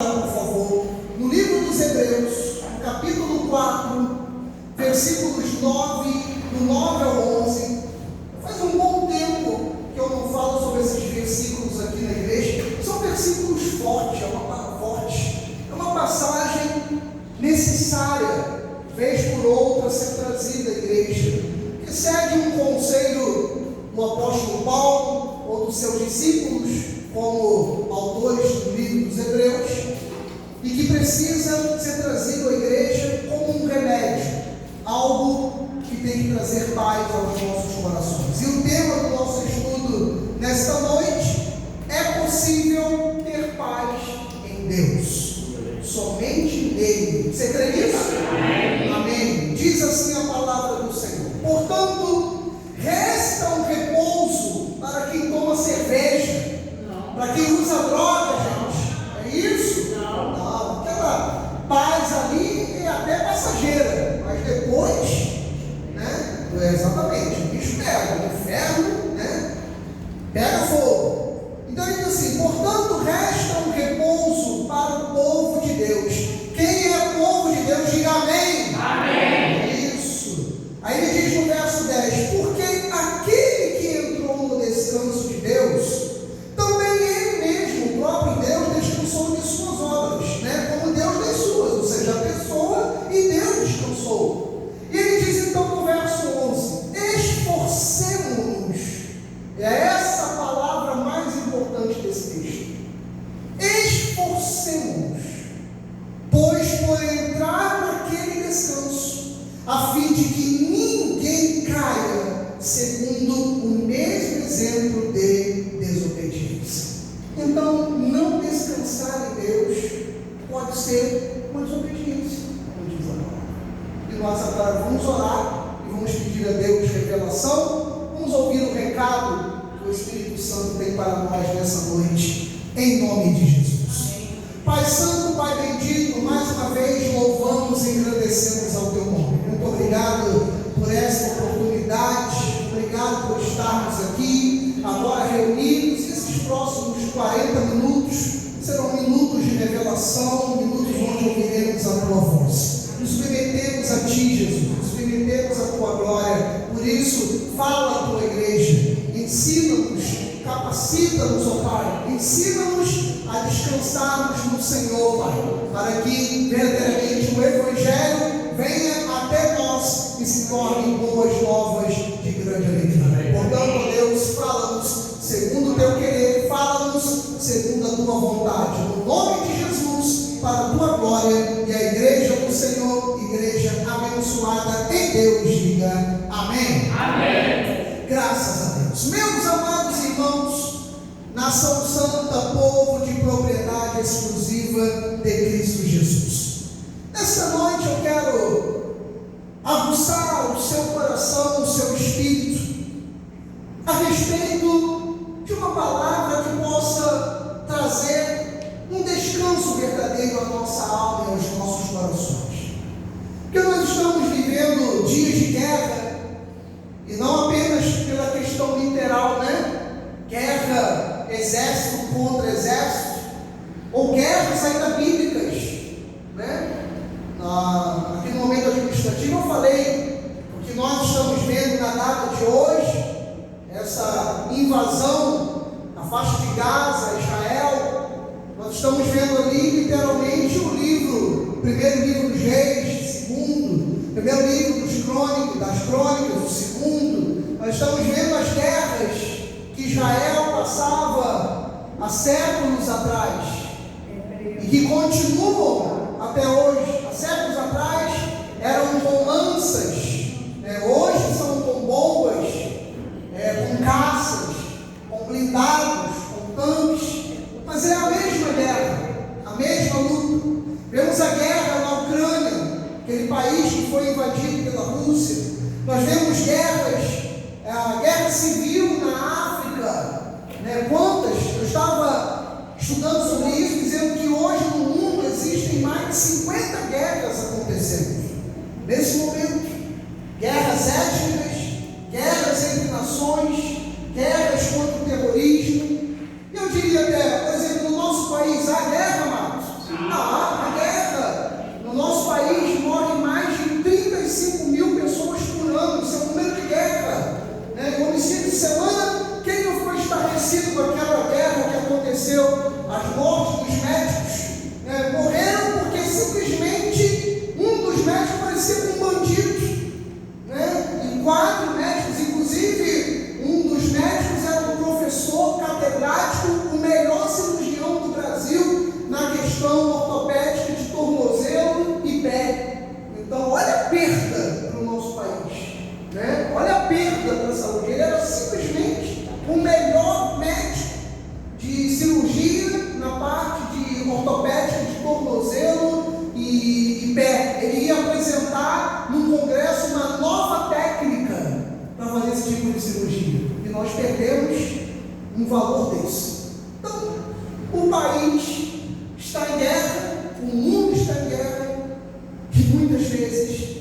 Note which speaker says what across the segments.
Speaker 1: por favor, no livro dos Hebreus, no capítulo 4, versículos 9, do 9 ao 11. Faz um bom tempo que eu não falo sobre esses versículos aqui na igreja. São versículos fortes, é uma passagem necessária, vez por outra, ser trazida à igreja, que segue um conselho do apóstolo Paulo ou dos seus discípulos, como autores do livro dos Hebreus, e que precisa ser trazido à igreja como um remédio, algo que tem que trazer paz aos nossos corações. E o tema do nosso estudo nesta noite é: possível ter paz em Deus, somente nele. Você crê nisso? Amém. Amém. Diz assim a palavra do Senhor: portanto, resta um repouso para quem toma cerveja, para quem usa droga, gente. É isso? Não. Aquela paz ali é até passageira, mas depois, né? Exatamente, o bicho pega, o inferno, né? Pega fogo. Então ele diz assim: portanto, resta um repouso para o povo de Deus. Quem é o povo de Deus, diga amém. Amém. Isso. Aí ele diz no verso 10: porque aquele que entrou no descanso de Deus, também ele mesmo, o próprio Deus, descansou de suas obras, né? Como Deus das suas, ou seja, a pessoa e Deus descansou. E ele diz então no verso 11: esforcemo-nos. É essa a palavra mais importante desse texto. Esforcemo-nos, pois por entrar naquele descanso, a fim de que ninguém caia segundo o mesmo exemplo de desobediência. Então, não descansar em Deus pode ser uma desobediência, como diz a palavra. E nós agora vamos orar e vamos pedir a Deus revelação. Vamos ouvir o recado que o Espírito Santo tem para nós nessa noite, em nome de Jesus. Pai Santo, Pai bendito, mais uma vez louvamos e agradecemos ao Teu nome. Muito obrigado por esta oportunidade, obrigado por estarmos aqui, agora reunidos. Esses próximos 40 minutos serão minutos de revelação, minutos onde ouviremos a Tua voz. Nos submetemos a Ti, Jesus, nos submetemos à Tua glória. Por isso, fala a Tua igreja, ensina-nos, capacita-nos, ó Pai, ensina-nos a descansarmos no Senhor, Pai, para que verdadeiramente o Evangelho venha até nós e se torne boas novas de grande alegria. Portanto, ó Deus, fala-nos segundo o Teu querer, fala-nos segundo a Tua vontade, no nome de Jesus, para a Tua glória. E a igreja do Senhor, igreja abençoada em Deus, diga amém. Amém. Graças a Deus. Meus amados irmãos, nação santa, povo de propriedade exclusiva de Cristo Jesus, nesta noite eu quero aguçar o seu coração, o seu espírito, a respeito de uma palavra que possa trazer um descanso verdadeiro à nossa alma e aos nossos corações. Porque nós estamos vivendo dias de guerra, e não apenas pela questão literal, né? Guerra, exército contra exército, ou guerras ainda bíblicas, né? Aqui no momento administrativo eu falei o que nós estamos vendo na data de hoje, essa invasão na faixa de Gaza, Israel. Nós estamos vendo ali literalmente o primeiro livro dos Reis, segundo, primeiro livro das crônicas, o segundo. Nós estamos vendo as guerras que Israel passava há séculos atrás e que continuam até hoje. Há séculos atrás eram com lanças, hoje são com bombas, com caças, com blindados, com tanques, mas é a mesma guerra, a mesma luta. Vemos a guerra na Ucrânia, aquele país que foi invadido pela Rússia. Nós vemos guerras, a guerra civil na África, quantas? Eu estava estudando sobre isso, dizendo que hoje no mundo existem mais de 50 guerras acontecendo nesse momento. Guerras étnicas, guerras entre nações, guerras contra o terrorismo. Eu diria até, por exemplo, no nosso país há guerra, amados. questão ortopédica de tornozelo e pé. Então, olha a perda para o nosso país, né? Olha a perda para a saúde. Ele era simplesmente o melhor médico de cirurgia na parte de ortopédica de tornozelo e pé. Ele ia apresentar num congresso uma nova técnica para fazer esse tipo de cirurgia. E nós perdemos um valor desse. Então, o país está em guerra, o mundo está em guerra, e muitas vezes,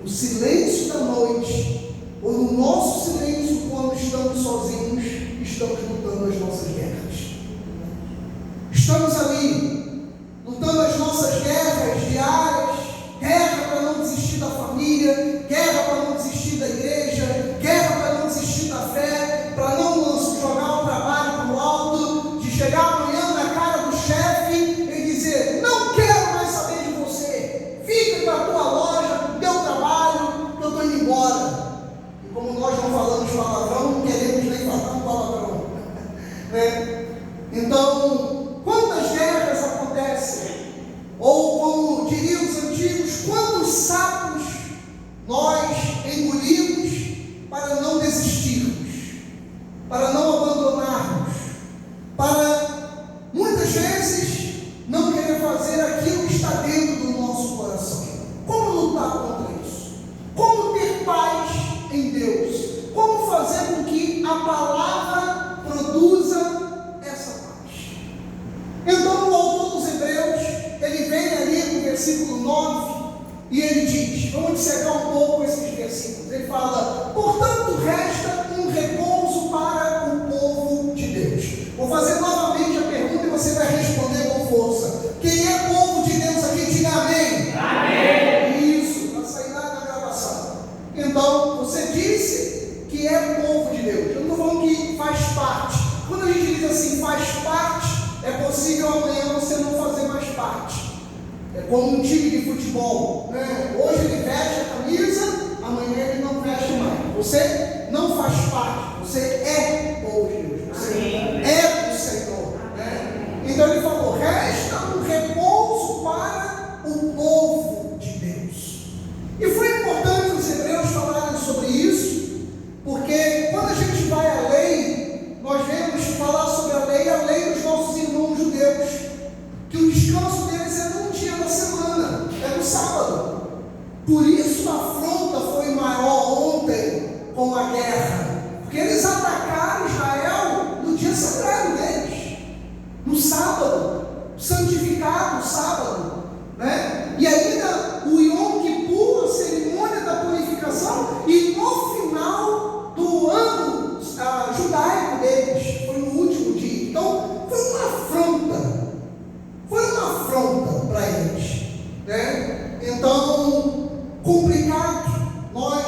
Speaker 1: no silêncio da noite, ou no nosso silêncio quando estamos sozinhos, estamos lutando as nossas guerras. Estamos ali, lutando as nossas guerras diárias, guerra para não desistir da família, guerra para não desistir da igreja, guerra para não desistir da fé, para não jogar o trabalho para o alto, de chegar amanhã na cara do chefe e dizer: não quero mais saber de você, fica para a tua loja, para o teu trabalho, que eu estou indo embora. E como nós não falamos palavrão, não queremos nem falar um palavrão. Né? Então, quantas guerras acontecem? Ou como diriam os antigos, quantos sapos nós engolimos para não desistirmos, para não abandonarmos, para muitas vezes não querer fazer aquilo que está dentro do nosso coração. Como lutar contra isso? Como ter paz em Deus? Como fazer com que a palavra produza essa paz? Então o autor dos Hebreus, ele vem ali no versículo 9 e ele diz, vamos dissecar um pouco esses versículos. Ele fala: portanto resta um repouso para o povo de Deus. Vou fazer novamente a pergunta e você vai responder com força. Quem é povo de Deus aqui? Diga amém. Amém. Isso, para sair na gravação. Então, você disse que é povo de Deus. Eu não estou falando que faz parte. Quando a gente diz assim, faz parte, é possível amanhã você não fazer mais parte. É como um time de futebol, né? Hoje ele veste a camisa, amanhã ele não veste mais. Você não faz parte, você é povo de Deus, você é do Senhor, né? Então ele falou: resta um repouso para o povo de Deus. E foi importante os hebreus falarem sobre isso, porque quando a gente vai à lei, nós vemos falar sobre a lei dos nossos irmãos judeus, que o descanso deles é num dia da semana, é no sábado. Por isso a afronta foi maior ontem com a guerra, porque eles atacaram Israel no dia sagrado deles, no sábado, santificado sábado, né? E ainda o Yom Kippur, a cerimônia da purificação, e no final do ano judaico deles, foi no último dia. Então foi uma afronta. Foi uma afronta para eles, né? Então, complicado nós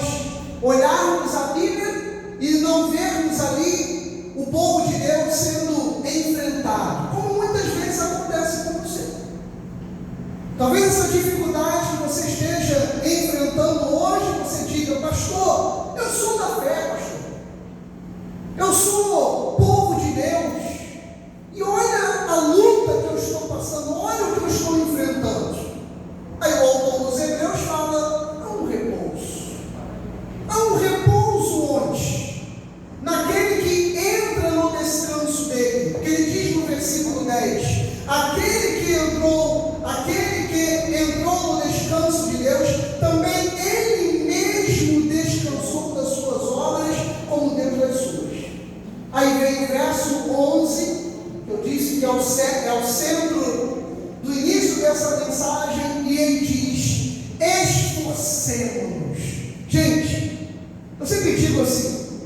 Speaker 1: olharmos a Bíblia e não vermos ali o povo de Deus sendo enfrentado, como muitas vezes acontece com você. Talvez essa dificuldade que você esteja enfrentando hoje, você diga: pastor, eu sou da fé, pastor, eu sou povo de Deus, e olha a luta que eu estou passando, olha o que eu estou enfrentando. Aí o autor dos Hebreus fala: há um repouso. Há um repouso onde? Naquele que entra no descanso dele. Porque ele diz no versículo 10: aquele que entrou no descanso de Deus, também ele mesmo descansou das suas obras, como Deus das suas. Aí vem o verso 11, eu disse que é o centro do início dessa mensagem, e ele diz: esforcemos-nos. Gente, eu sempre digo assim,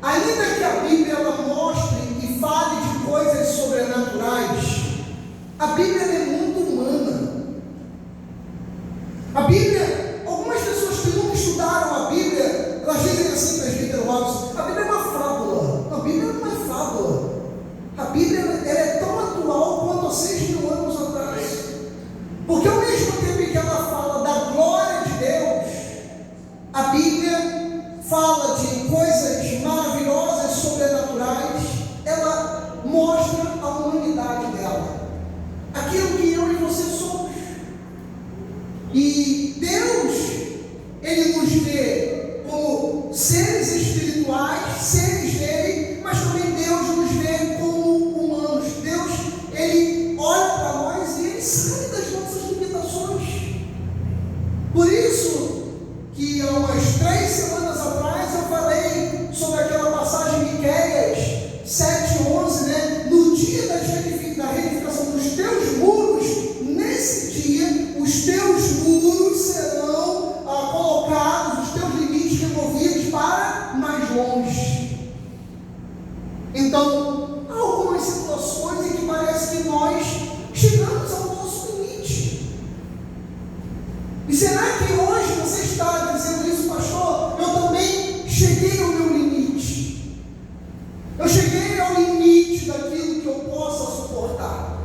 Speaker 1: ainda que a Bíblia ela mostre e fale de coisas sobrenaturais, a Bíblia é muito humana. A Bíblia, algumas pessoas que nunca estudaram a Bíblia, elas dizem assim, presbítero Robson: a Bíblia é uma fábula. A Bíblia não é fábula. A Bíblia ela é tão atual quanto há 6.000 anos atrás. Porque ao mesmo tempo que ela fala da glória de Deus, a E Deus, Ele nos vê como seres espirituais, seres dele, mas também Deus nos vê como humanos. Deus, Ele olha para nós e Ele sabe das nossas limitações. Por isso que há umas 3 semanas atrás eu falei sobre aquela passagem de Miqueias 7:11, né? No dia da reedificação dos teus muros, nesse dia, os teus muros serão colocados, os teus limites removidos para mais longe. Então, há algumas situações em que parece que nós chegamos ao nosso limite. E será que hoje você está dizendo isso, pastor? Eu também cheguei ao meu limite. Eu cheguei ao limite daquilo que eu possa suportar.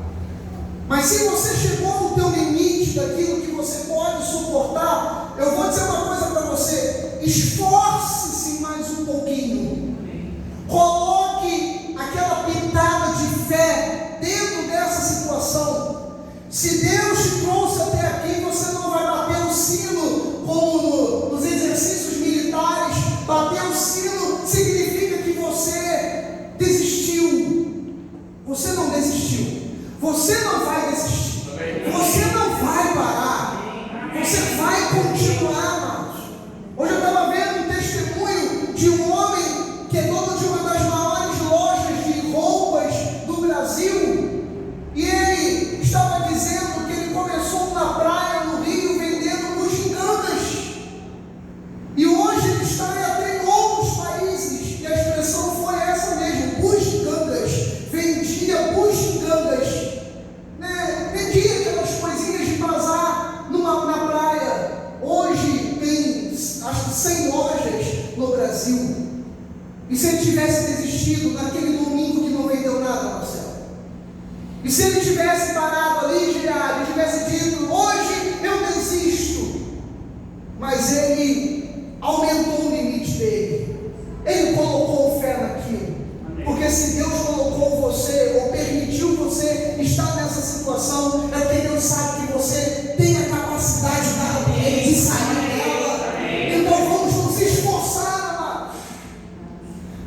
Speaker 1: Mas se você chegou ao teu limite daquilo que você pode suportar, eu vou dizer uma coisa para você: esforce-se mais um pouquinho. Coloque aquela pitada de fé dentro dessa situação. Se Deus te trouxe até aqui, você não vai bater o sino como nos exercícios militares. Bater o sino significa que você desistiu. Você não desistiu. Você não vai desistir. Você não vai parar. Você vai continuar, amados. Hoje eu estava vendo um testemunho de um homem que é dono de uma das maiores lojas de roupas do Brasil. E ele estava dizendo que ele começou na praia, no Rio, vendendo bugigangas. E hoje ele está até em outros países. E a expressão foi essa mesmo: bugigangas. Vendia bugigangas. Vendia aquelas coisinhas de bazar na praia. Hoje tem, acho que 100 lojas no Brasil. E se ele tivesse desistido naquele domingo que não vendeu nada, Marcelo? E se ele tivesse parado ali, Gerardo, e tivesse dito: hoje eu desisto? Mas ele aumentou o limite dele. Ele colocou fé naquilo. Porque se Deus colocou você, ou permitiu você estar nessa situação, é porque Deus sabe que você tem a capacidade de sair dela. Então vamos nos esforçar, amados.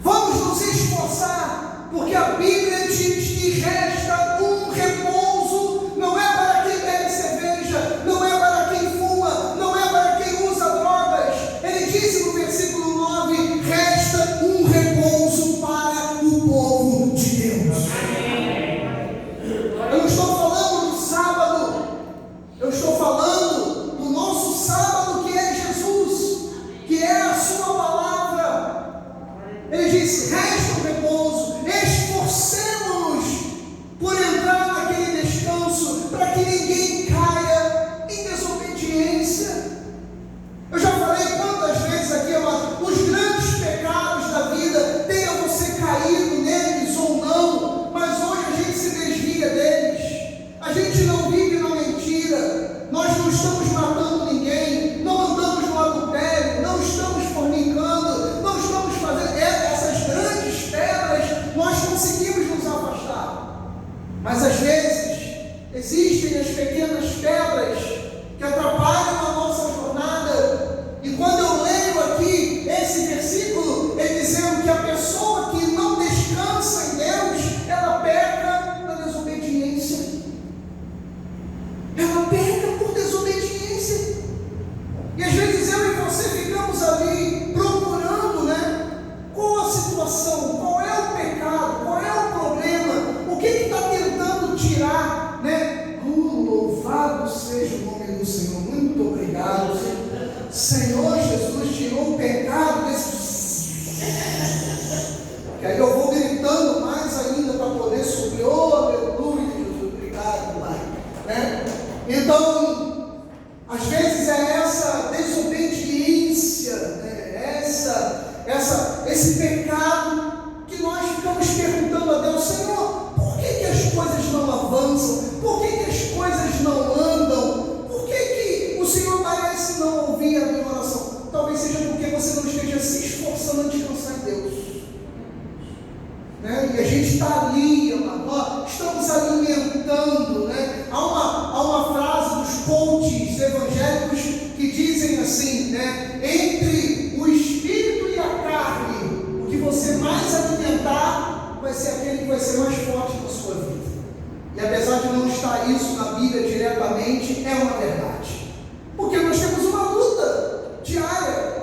Speaker 1: Vamos nos esforçar, porque a Bíblia diz que resta um repouso. Não é para quem bebe cerveja, não é para quem fuma, não é para quem usa drogas. Ele disse no versículo 9: resta um repouso para o povo de Deus. Eu não estou falando do sábado, eu estou falando do nosso sábado, que é Jesus, que é a sua palavra. Ele diz: resta um repouso, esforcemos-nos por entrar naquele descanso, para que ninguém caia em desobediência. Eu já falei quantas vezes aqui, amados, os grandes pecados da vida, tenha você caído neles ou não, mas hoje a gente se desvia deles. A gente não vive na mentira, nós não estamos matando ninguém, não andamos no adultério, não estamos fornicando, não estamos fazendo essas grandes pedras, nós conseguimos nos afastar. Mas às vezes existem as pequenas pedras que atrapalham a nossa jornada. E quando eu leio aqui esse versículo, ele dizendo que a pessoa que não descansa em Deus, ela peca na desobediência. Ela peca por desobediência. E às vezes eu e você ficamos ali procurando, né? Qual a situação, qual é o pecado, qual é o problema, o que está tentando tirar, né? Louvado seja o nome do Senhor. Muito obrigado, Senhor Jesus tirou o pecado desse. Que aí eu vou gritando mais ainda para poder subir. Oh, aleluia, Jesus, obrigado, Pai. Né? Então, às vezes é essa desobediência, né? Esse pecado que nós ficamos perguntando a Deus: Senhor, por que as coisas não avançam? Por que as coisas não andam? Por que o Senhor parece não ouvir a minha oração? Talvez seja porque você não esteja se esforçando a descansar em Deus. Né? E a gente está ali, estamos alimentando. Né? Há uma frase dos coaches evangélicos evangélicos que dizem assim, né? Entre o espírito e a carne, o que você mais alimentar vai ser aquele que vai ser mais forte na sua vida. E apesar de não estar isso na Bíblia diretamente, é uma verdade. Porque nós temos uma luta diária.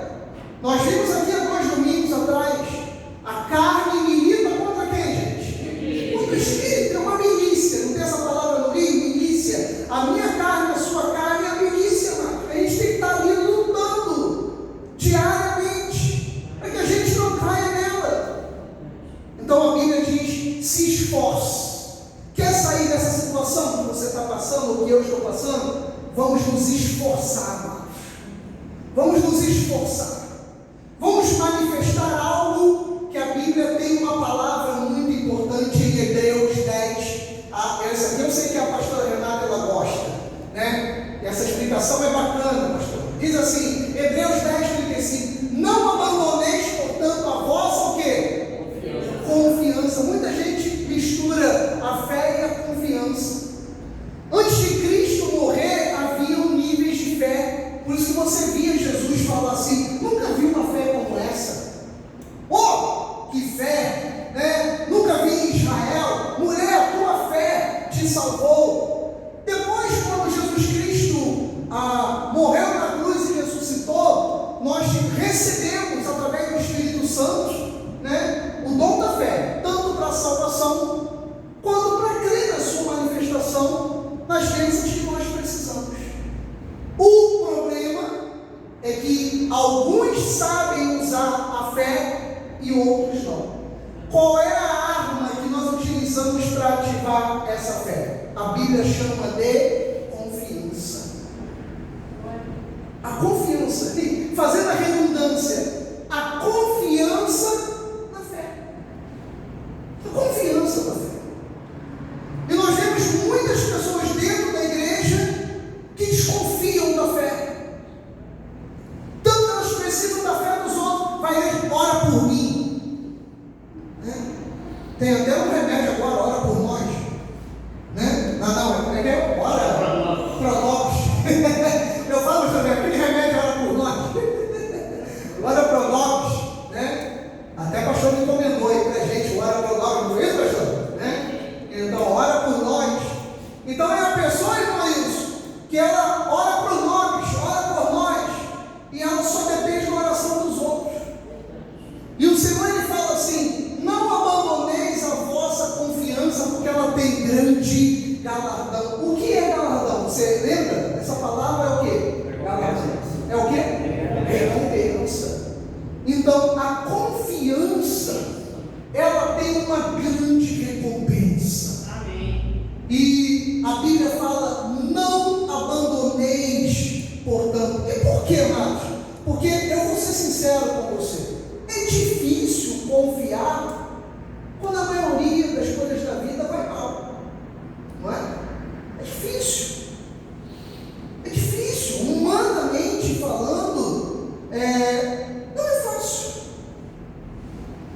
Speaker 1: Nós vimos aqui há 2 domingos atrás, a carne milita contra quem, gente? Contra o espírito, é uma milícia. Não tem essa palavra no Rio? Milícia. A minha carne, a sua carne é a milícia, mano. A gente tem que estar ali lutando diariamente para que a gente não caia nela. Então a Bíblia diz: se esforce. Quer sair dessa situação que você está passando, ou que eu estou passando? Vamos nos esforçar, amados. Vamos nos esforçar. Vamos manifestar algo que a Bíblia tem uma palavra muito importante em Hebreus 10. Essa aqui eu sei que a pastora Renata ela gosta, né? Essa explicação é bacana, pastor. Diz assim, Hebreus 10:35: não abandoneis, portanto, a vossa o quê? Confiança. Muita gente mistura a fé e a confiança. Antes de Cristo morrer, haviam níveis de fé. Por isso que você via Jesus falar assim: nunca vi uma fé como essa. Oh, que fé, né? Nunca vi em Israel. Mulher, a tua fé te salvou. Depois, quando Jesus Cristo morreu na cruz e ressuscitou, nós recebemos, através do Espírito Santo, né, o dom da fé, tanto para a salvação, quanto para crer na sua manifestação nas bênçãos que nós precisamos. O problema é que alguns sabem usar a fé e outros não. Qual é a arma que nós utilizamos para ativar essa fé? A Bíblia chama de confiança. A confiança, fazendo a redundância, a confiança na fé. A confiança na fé. E nós vemos muitas pessoas dentro da igreja que desconfiam da fé. Tanto que elas precisam da fé dos outros. Vai, ora por mim. Né? Tem até um remédio agora, ora por nós. Né? Não, é ora para nós. Eu falo também, aquele remédio ora por nós. Ora para nós. Né? Até o pastor me encomendou aí para a gente, ora por nós, não foi isso, pastor? Né? Então, ora por nós. Então é a pessoa, irmão, isso, que ela ora por nós, e ela só depende da oração dos outros. E o Senhor, ele fala assim: não abandoneis a vossa confiança, porque ela tem grande galardão. O que é galardão? Você lembra? Essa palavra é o quê? Galardão. É o quê? Recompensa. Então, a confiança, ela tem uma grande recompensa. Amém. E a Bíblia fala: não abandoneis, portanto. E por quê, amados? Porque eu vou ser sincero com você. É difícil confiar quando a maioria das coisas da vida vai mal. Não é? É difícil. É difícil. Humanamente falando, não é fácil.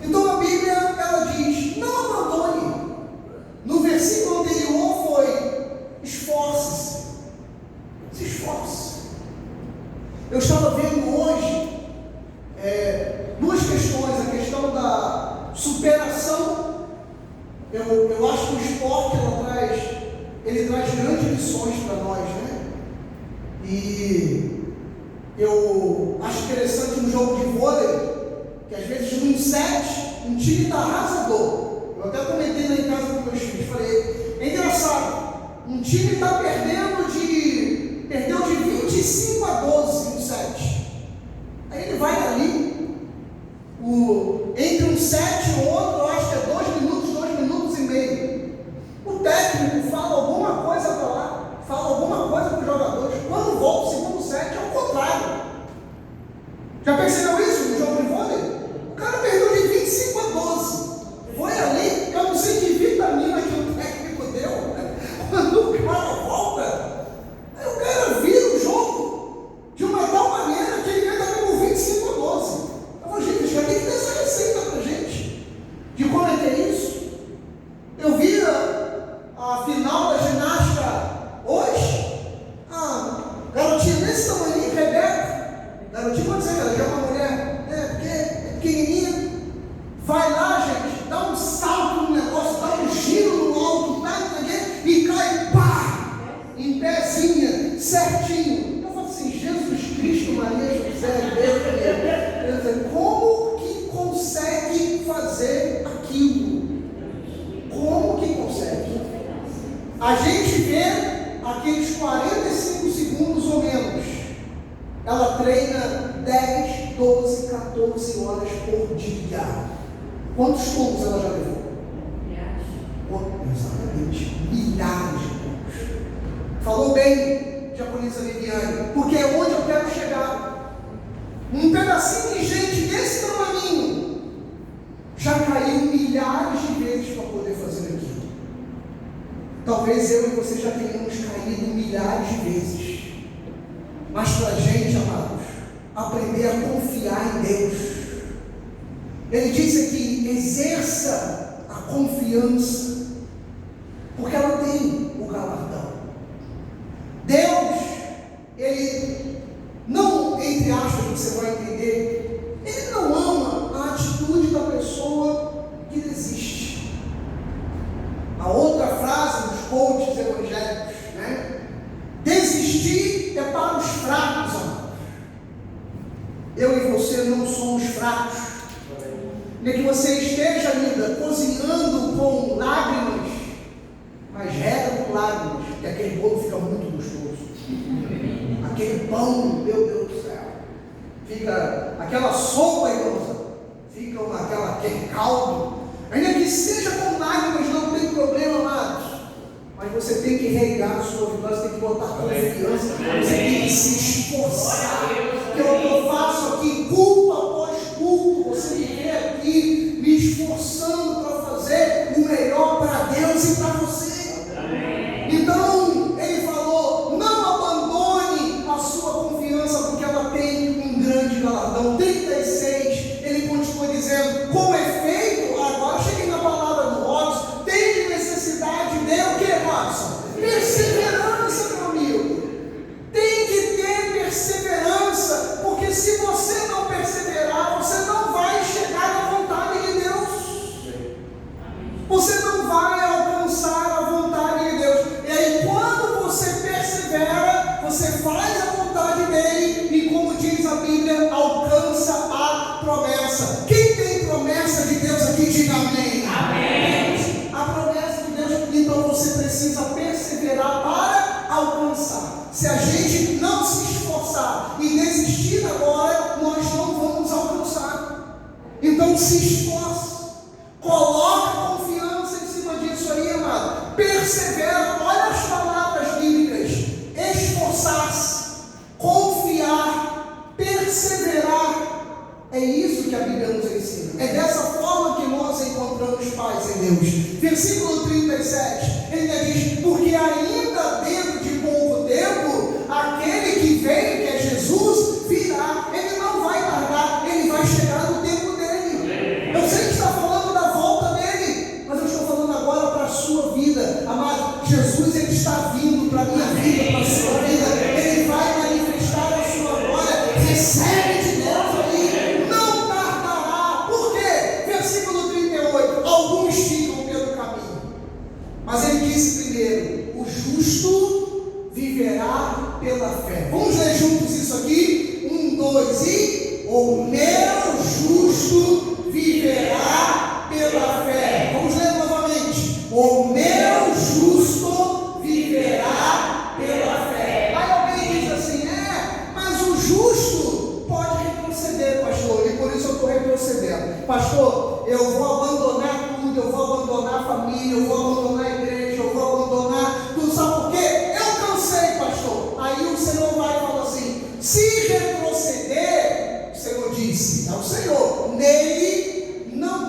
Speaker 1: Então a Bíblia, ela diz: não abandone. No versículo anterior foi: esforce-se. Se esforce. Eu estava vendo hoje duas questões. A questão da superação. Eu acho que o esporte ele traz grandes lições para nós, né? E eu acho interessante no jogo de vôlei, que às vezes num set, um time está arrasador. Eu até comentei lá em casa com meus filhos, falei: é engraçado, um time está perdeu de 25-12 no set. Aí ele vai ali, entre um set e o outro, eu acho que é 2 minutos e meio. O técnico fala alguma coisa para lá, fala alguma coisa para os jogadores. Quando volta o segundo set, é o contrário. Já percebeu isso no jogo de vôlei? O cara perdeu de 25-12. Foi ali, eu não sei que vitamina que o técnico deu. Quando o cara volta, Terezinha, certinho. Eu falo assim, Jesus Cristo, Maria, José, Deus, como que consegue fazer aquilo? Como que consegue? A gente vê aqueles 45 segundos ou menos. Ela treina 10, 12, 14 horas por dia. Quantos tomos ela já levou? Exatamente, milhares de tomos. Falou bem, diaconisa Viviane, porque é onde eu quero chegar. Um pedacinho de gente desse tamanho já caiu milhares de vezes para poder fazer aquilo. Talvez eu e você já tenhamos caído milhares de vezes. Mas para a gente, amados, aprender a confiar em Deus. Ele diz aqui, exerça a confiança, porque ela tem o galardão. Deus, Ele não, entre aspas, você vai entender, Ele não ama a atitude da pessoa que desiste. A outra frase dos coaches evangélicos, né? Desistir é para os fracos, amados. Eu e você não somos fracos. Nem que você esteja, linda, cozinhando com lágrimas, mas rega com lágrimas, que aquele bolo fica muito gostoso. Aquele pão, meu Deus do céu, fica aquela sopa, irmãos, fica aquele caldo. Ainda que seja com lágrimas, não tem problema, amados. Mas você tem que regar a sua vida, você tem que botar confiança, você tem que se esforçar. Que é o que eu faço aqui, culto após culto. Você me vê aqui me esforçando para fazer o melhor para Deus e para você. Então, ele falou: não abandone a sua confiança, porque ela tem um grande galardão. 36, ele continua dizendo: com efeito, agora cheguei na palavra do Robson, tem necessidade de o que, Robson? Perseverança, meu amigo. Tem que ter perseverança, porque se você não perseverar, você não vai chegar à vontade de Deus. Você não vai alcançar a vontade de Deus. E aí, quando você persevera, você faz a vontade dele e, como diz a Bíblia, alcança a promessa. Quem tem promessa de Deus aqui, diga amém. Amém. A promessa de Deus, então você precisa perseverar para alcançar. Se a gente não se esforçar e desistir agora, nós não vamos alcançar. Então se esforce, coloque confiança em cima disso aí, amado. Persevera, olha as palavras bíblicas: esforçar-se, confiar, perseverar. É isso que a Bíblia nos ensina. É dessa forma que nós encontramos paz em Deus. Versículo 37, ele diz: porque ainda dentro de pouco tempo, aquele que vem, que é Jesus, virá. Ele não vai tardar, ele vai chegar no tempo dele. Eu sei que está falando da volta dele, mas eu estou falando agora para a sua vida. Amado, Jesus, ele está vindo para a minha vida, para a sua vida. Ele vai manifestar a sua glória. Recebe de Deus aí. Não tardará. Por quê? Versículo 38. Alguns ficam pelo caminho, mas ele disse primeiro: o justo viverá pela fé. Vamos ler juntos isso aqui? 1, 2 e... o meu justo viverá pela fé. Vamos ler novamente. O meu justo viverá pela fé. Aí alguém diz assim: mas o justo pode retroceder, pastor, e por isso eu estou retrocedendo. Pastor, eu vou abandonar tudo, eu vou abandonar a família, eu vou abandonar a igreja, eu vou abandonar tudo. Sabe por quê? Eu cansei, pastor. Aí o Senhor vai e fala assim: se retroceder, o Senhor disse, é o Senhor, nele não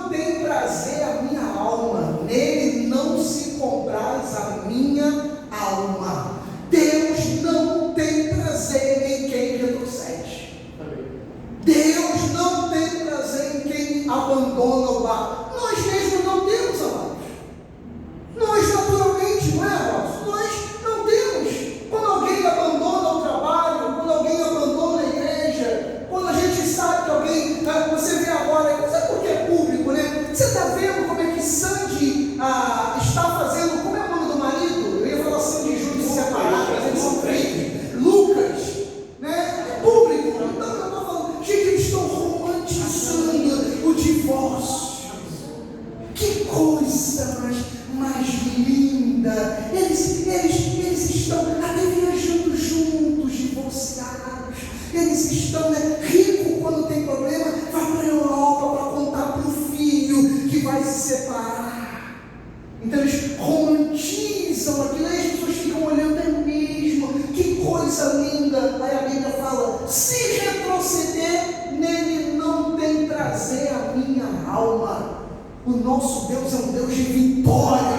Speaker 1: nosso Deus é um Deus de vitória.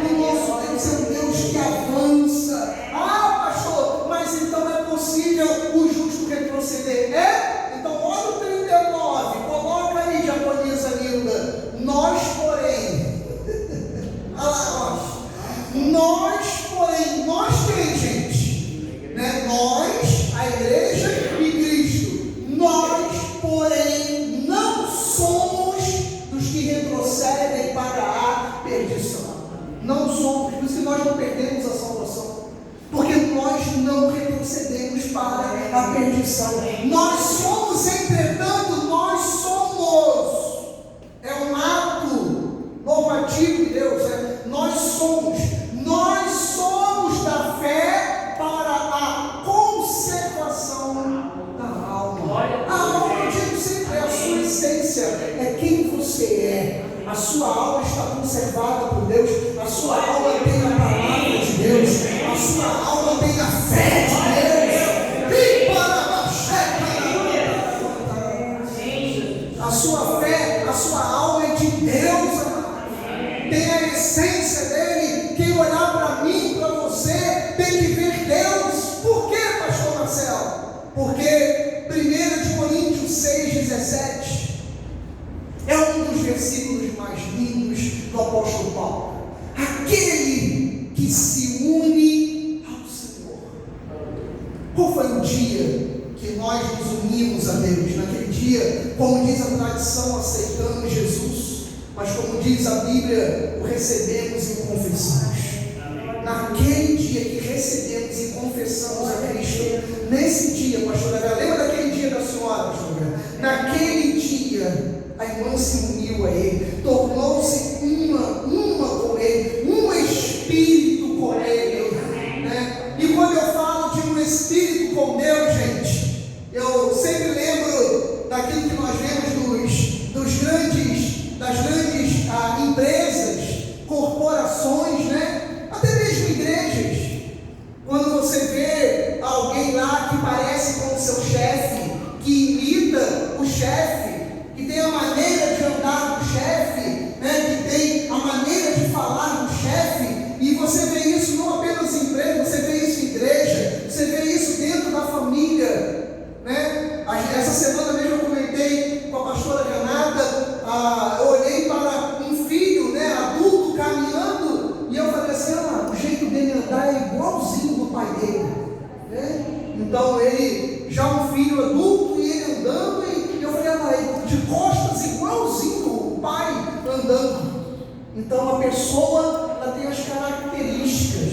Speaker 1: O nosso Deus é um Deus que avança. Ah, pastor, mas então é possível o justo retroceder? É? Então olha o 39, coloca aí, japonesa linda. Nós, porém, nós quem, gente? Né? Nós, a igreja e Cristo. Nós, porém, não somos dos que retrocedem para a perdição. Não somos, por isso que nós não perdemos a salvação. Porque nós não retrocedemos para a perdição. Nós somos, entretanto, nós somos. É um ato normativo de Deus. Nós somos da fé para a conservação da alma. A alma, eu digo sempre, é a sua essência, é quem você é. A sua alma está conservada por Deus, a sua alma tem a palavra de Deus, a sua alma tem a fé de Deus. A sua fé, a sua alma é de Deus, amado. Tem a essência dele. Quem olhar para mim, para você, tem que ver Deus. Por quê, pastor Marcelo? Porque 1 Coríntios 6,17 é um dos versículos mais lindos do apóstolo Paulo. Aquele que se une ao Senhor. Qual foi o dia que nós nos unimos a Deus? Naquele dia, como diz a tradição, aceitamos Jesus, mas como diz a Bíblia, o recebemos e o confessamos. Naquele dia que recebemos e confessamos a Cristo, nesse dia, pastor Gabriel, lembra daquele dia da senhora, pastor Gabriel? Naquele dia, a irmã se uniu a Ele, tornou-se uma com Ele, um espírito com Ele, né? E quando eu falo de um espírito com Deus, gente, eu sempre lembro daquilo que nós vemos das grandes empresas, corporações, né? Até mesmo igrejas. Quando você vê alguém lá que parece com o seu chefe, que imita o chefe, que tem a maneira de andar do chefe, né? Que tem a maneira de falar do chefe, e você vê isso não apenas em empresa, você vê isso em igreja, você vê isso dentro da família, né? Essa semana mesmo eu comentei com a pastora Renata, eu olhei para um filho, né, adulto caminhando, e eu falei assim, o jeito dele andar é igualzinho do pai dele, né? Então ele, já um filho adulto, e ele andando, e eu falei, de costas igualzinho o pai andando. Então a pessoa, ela tem as características.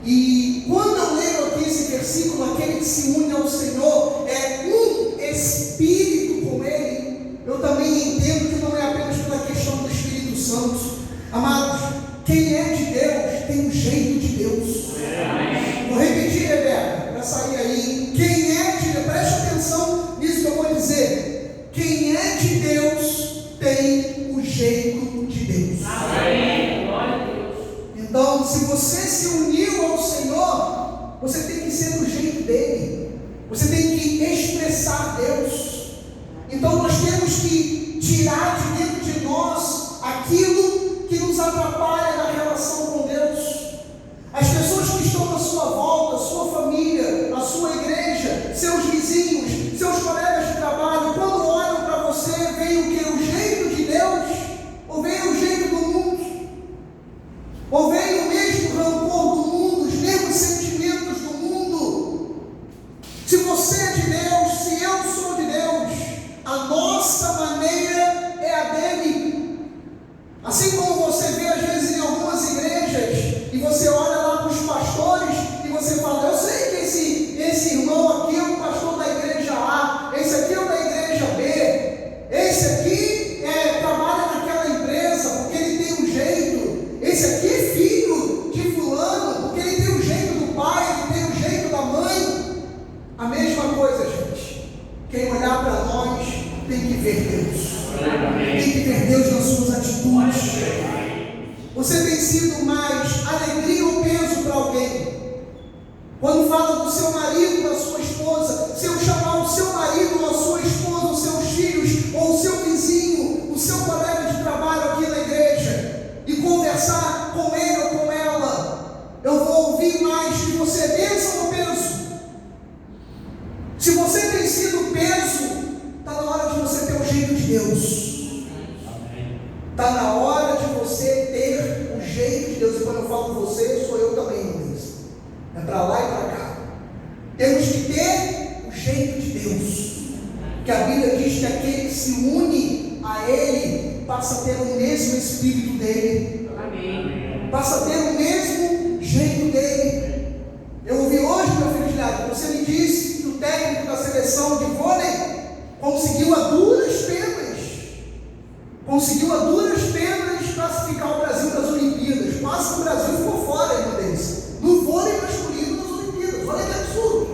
Speaker 1: E quando eu leio aqui esse versículo, aquele que se une ao Senhor é um espírito com Ele, eu também entendo que não é apenas pela questão do Espírito Santo. Amados, quem é de Deus tem um jeito de Deus. Vou repetir, Rebeca, para sair aí. Quem é de Deus, preste atenção nisso que eu vou dizer. Quem é de Deus tem o jeito de Deus. Amém. Glória a Deus. Então, se você se uniu ao Senhor, você tem que ser do jeito dele. Você tem que expressar Deus. Então nós temos que tirar de dentro de nós aquilo que nos atrapalha na relação com Deus. As pessoas que estão na sua volta, a sua família, a sua igreja, seus vizinhos, seus colegas de trabalho, quando olham para você, veem o que? O jeito de Deus? Ou veem o jeito do mundo? Ou veem o mesmo rancor do mundo, os mesmos sentimentos do mundo? Se você é de Deus, se eu sou de Deus, a nossa maneira é a dele. Assim como você vê às vezes em algumas igrejas, e você olha lá para os pastores, e você fala, eu sei que esse irmão aqui é um pastor da igreja A, esse aqui é o da igreja B, esse aqui trabalha naquela empresa porque ele tem um jeito, esse aqui é filho de fulano, porque ele tem o jeito do pai, ele tem o jeito da mãe. A mesma coisa, gente. Quem olhar para nós tem que ver Deus. Tem que ver Deus nas suas atitudes. Você tem sido mais alegria ou peso para alguém? Quando fala do seu marido, da sua esposa, se eu chamar o seu marido, ou a sua esposa, os seus filhos, ou o seu vizinho, o seu colega de diz que aquele que se une a Ele passa a ter o mesmo espírito dele.
Speaker 2: Amém.
Speaker 1: Passa a ter o mesmo jeito dele. Eu ouvi hoje, meu filho de lado, você me disse que o técnico da seleção de vôlei conseguiu a duras penas classificar o Brasil nas Olimpíadas. Quase que o Brasil ficou fora, irmãs. No vôlei masculino nas Olimpíadas. Olha que absurdo.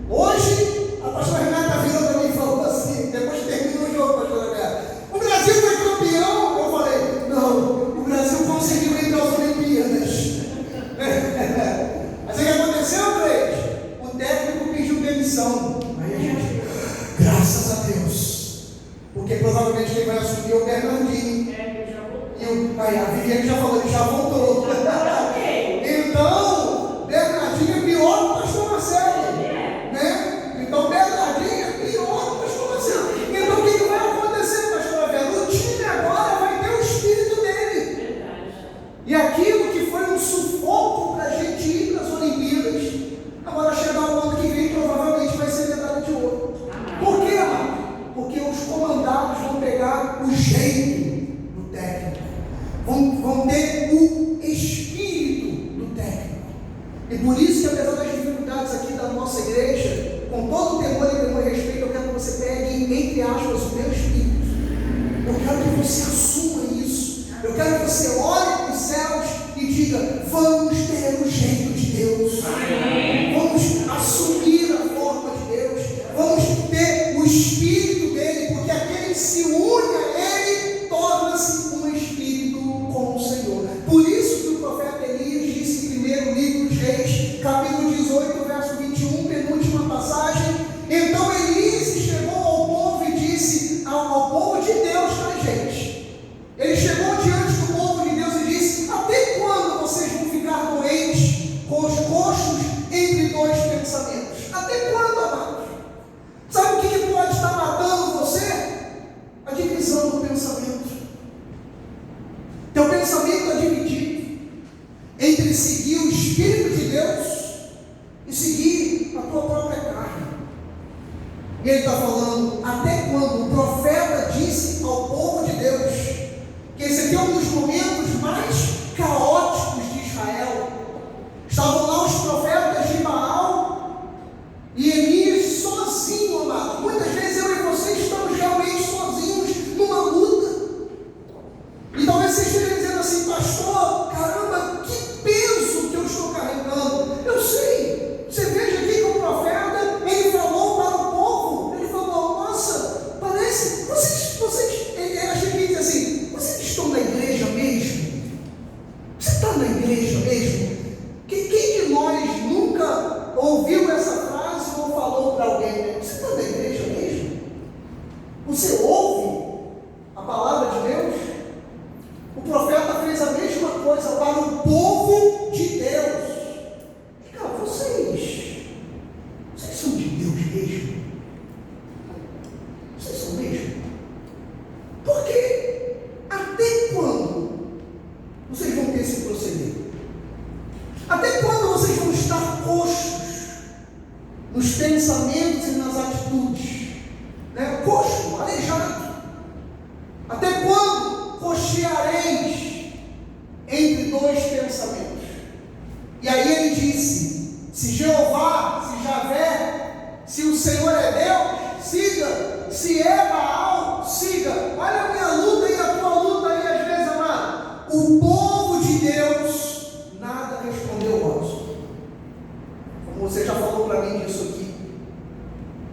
Speaker 1: Hoje, a pastora Renata virou para mim e falou assim, depois que terminou o jogo, pastora Renata, o Brasil foi campeão. Eu falei, não, o Brasil conseguiu ir para as Olimpíadas. Mas o que aconteceu, Cleide? O técnico pediu demissão. Aí a gente, graças a Deus. Porque provavelmente quem vai assumir é o Bernardinho. Aí a Viviane já falou, ele já voltou. Então, Bernardinho é pior que o pastor Marcelo. Né? Então, Bernardinho é pior que o pastor Marcelo. Então, o que vai acontecer, pastor Marcelo? O time agora vai ter o espírito dele. E aquilo que foi um sufoco para a gente ir para as Olimpíadas, agora chegar o ano que vem, provavelmente vai ser medalha de ouro. Por quê, amado? Porque os comandados vão pegar o jeito do técnico, vão ter o espírito do técnico. E por isso que, apesar das dificuldades aqui da nossa igreja, com todo o temor e temor e respeito, eu quero que você pegue, entre aspas, o meu espírito. Eu quero que você assuma isso. Eu quero que você olhe para os céus e diga: vamos ter o jeito de Deus. Vamos assumir a forma de Deus. Vamos ter o espírito dele, porque aquele que se une a ele torna-se um espírito com o Senhor. Por isso que o profeta Elias disse em 1 livro dos Reis, capítulo 18, verso 21, penúltima passagem: então Elias chegou ao povo e disse, ao povo de Deus, tá, gente? Ele chegou diante do povo de Deus e disse: até quando vocês vão ficar doentes, com os coxos entre dois pensamentos? Até quando, amados? Sabe o que pode estar matando você? A divisão do pensamento. Teu pensamento está dividido entre seguir o Espírito de Deus e seguir a tua própria carne. E ele está falando: até quando? O profeta disse ao povo de Deus que esse aqui é um dos momentos mais caóticos de Israel. Estavam lá os profetas de Baal e Elias sozinho, amado. Muitas vezes eu e você estamos realmente sozinhos numa luta. E talvez você esteja dizendo assim: pastor, caramba, que peso que eu estou carregando. Eu sei. Você veja aqui que o profeta, ele falou para o povo, ele falou: nossa, parece, vocês, eu achei que ele disse assim: vocês estão na igreja mesmo? Você está na igreja mesmo? Quem de nós nunca ouviu essa frase ou falou para alguém, né? Você está na igreja mesmo? Você ouve a palavra de Deus? O profeta fez a mesma coisa para o povo de Deus. Cara, vocês são de Deus mesmo? Vocês são mesmo? Porque até quando vocês vão ter esse proceder? Até quando vocês vão estar coxos nos pensamentos e nas atitudes? Né? Coxo, aleijado. Até quando cocheareis entre dois pensamentos? E aí ele disse: se Jeová, se Javé, se o Senhor é Deus, siga. Se é Baal, siga. Olha a minha luta e a tua luta aí às vezes, amado. O povo de Deus nada respondeu antes. Como você já falou para mim disso aqui.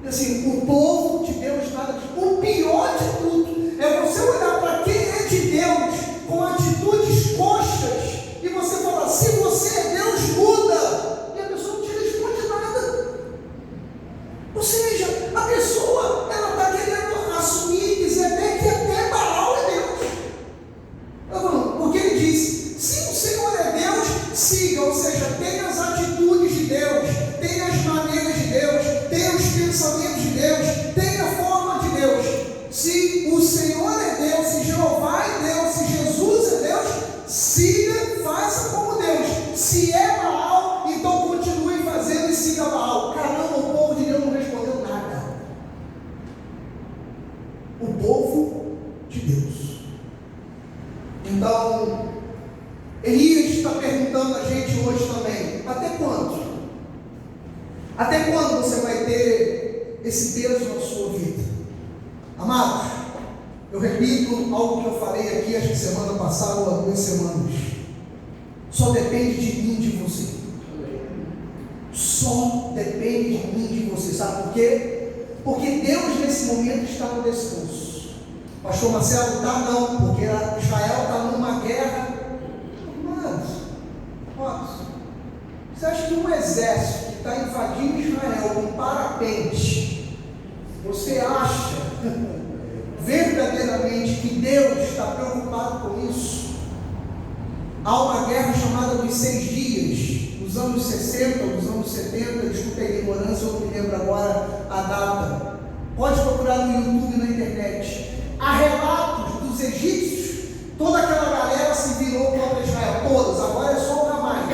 Speaker 1: Assim, o povo de Deus nada. O pior de tudo é você olhar para quem é de Deus com atitudes coxas e você falar: se você é Deus, muda. E a pessoa não te responde nada. Ou seja, a pessoa, ela está querendo assumir e dizer até Baal é Deus. Porque ele disse: se o Senhor é Deus, siga. Ou seja, tenha as atitudes de Deus, tenha as maneiras de Deus, tenha os pensamentos de Deus, Até quando você vai ter esse peso na sua vida? Amados, eu repito algo que eu falei aqui, acho que semana passada ou há 2 semanas. Só depende de mim, de você. Só depende de mim, de você. Sabe por quê? Porque Deus nesse momento está no descanso. Pastor Marcelo, tá não, porque Israel está numa guerra. Mas, você acha que um exército que está invadindo Israel com parapente, você acha verdadeiramente que Deus está preocupado com isso? Há uma guerra chamada dos 6 dias, nos anos 60, nos anos 70, desculpa a ignorância, eu não me lembro agora a data. Pode procurar no YouTube e na internet. Há relatos dos egípcios, toda aquela galera se virou contra Israel, todas, agora é só o Hamas.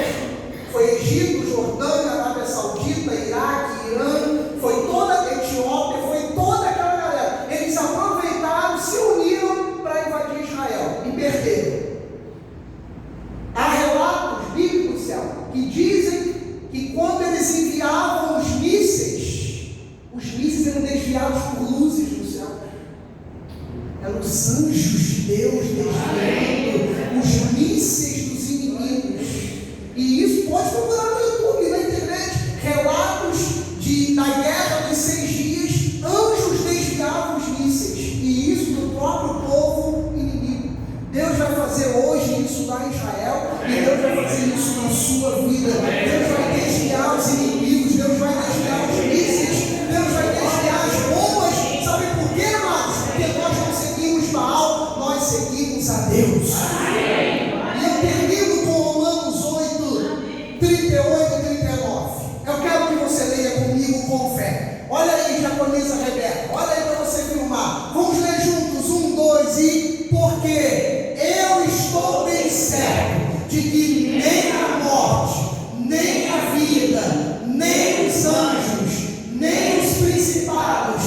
Speaker 1: Foi Egito, Jordânia, Arábia Saudita, Iraque, Irã, foi toda a Etiópia, foi toda aquela galera. Eles aproveitaram, se uniram para invadir Israel e perderam. Há relatos bíblicos, que dizem que quando eles enviavam os mísseis eram desviados por luzes no céu. Eram os anjos de Deus desviando os mísseis dos inimigos. E isso pode procurar no YouTube, na internet. Relatos da guerra dos 6 dias, anjos desviavam os mísseis. E isso do próprio povo inimigo. Deus vai fazer hoje isso lá em Israel, e Deus vai fazer isso na sua vida. Deus vai desviar os inimigos, Deus vai desviar os mísseis, Deus vai desviar as bombas. Sabe por quê, amados? Porque nós não seguimos Baal, nós seguimos a Deus. E eu termino com Romanos 8, 38 e 39. Eu quero que você leia comigo com fé. Olha aí, japonesa Rebeca, olha aí para você filmar. Vamos ler juntos, 1, 2 e... Porque eu estou bem certo de que nem a morte, nem a vida, nem os anjos, nem os principados,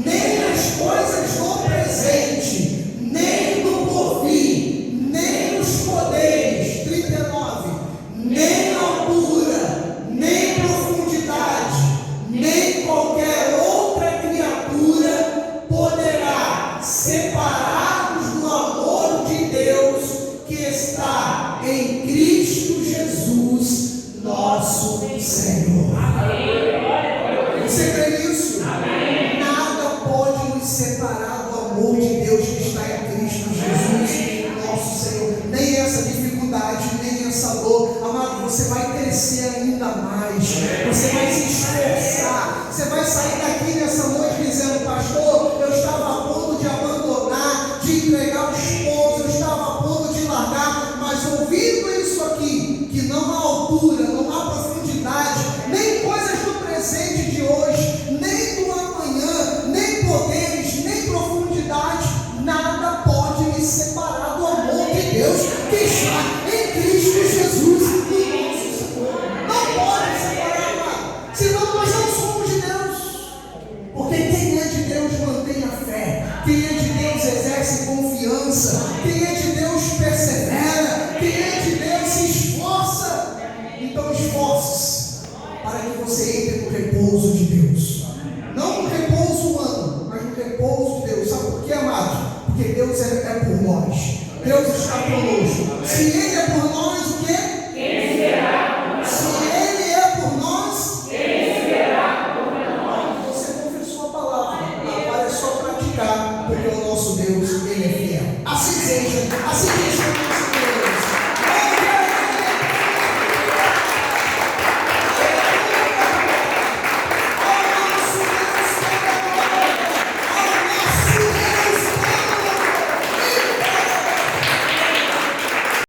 Speaker 1: nem as coisas do presente, nem do porvir, nem os poderes, 39, nem altura, nem profundidade, nem qualquer outra criatura poderá separar-nos do amor de Deus que está em Cristo Jesus, nosso Senhor. Você crê nisso? Nada pode nos separar do amor de Deus que está em Cristo Jesus, nosso Senhor. Nem essa dificuldade, nem essa dor. Amado, você vai crescer ainda mais. Você vai se esforçar. Você vai sair daqui nessa noite dizendo: pastor, eu estava a ponto de abandonar, de entregar o esposo, eu estava a ponto de largar, mas ouvindo isso aqui, que não há altura, não há profundidade, nem coisas do presente de hoje, nem do amanhã, nem poderes, nem profundidade, nada pode me separar do amor de Deus que está em Cristo Jesus, o nosso Senhor. Não pode separar, amado, senão nós não somos de Deus. Porque quem é de Deus mantém a fé, quem é de Deus exerce confiança, quem é de Deus persevera, quem é de Deus se esforça. Então esforce-se para que você entre no repouso de Deus. Não no repouso humano, mas no repouso de Deus. Sabe por quê, amado? Porque Deus é por nós. Deus está conosco. Se Ele é por nós, o quê? Quem será? Se Ele é por nós, quem será contra nós? Você confessou a palavra, agora é só praticar, porque o nosso Deus, Ele é fiel. Assim seja, assim seja.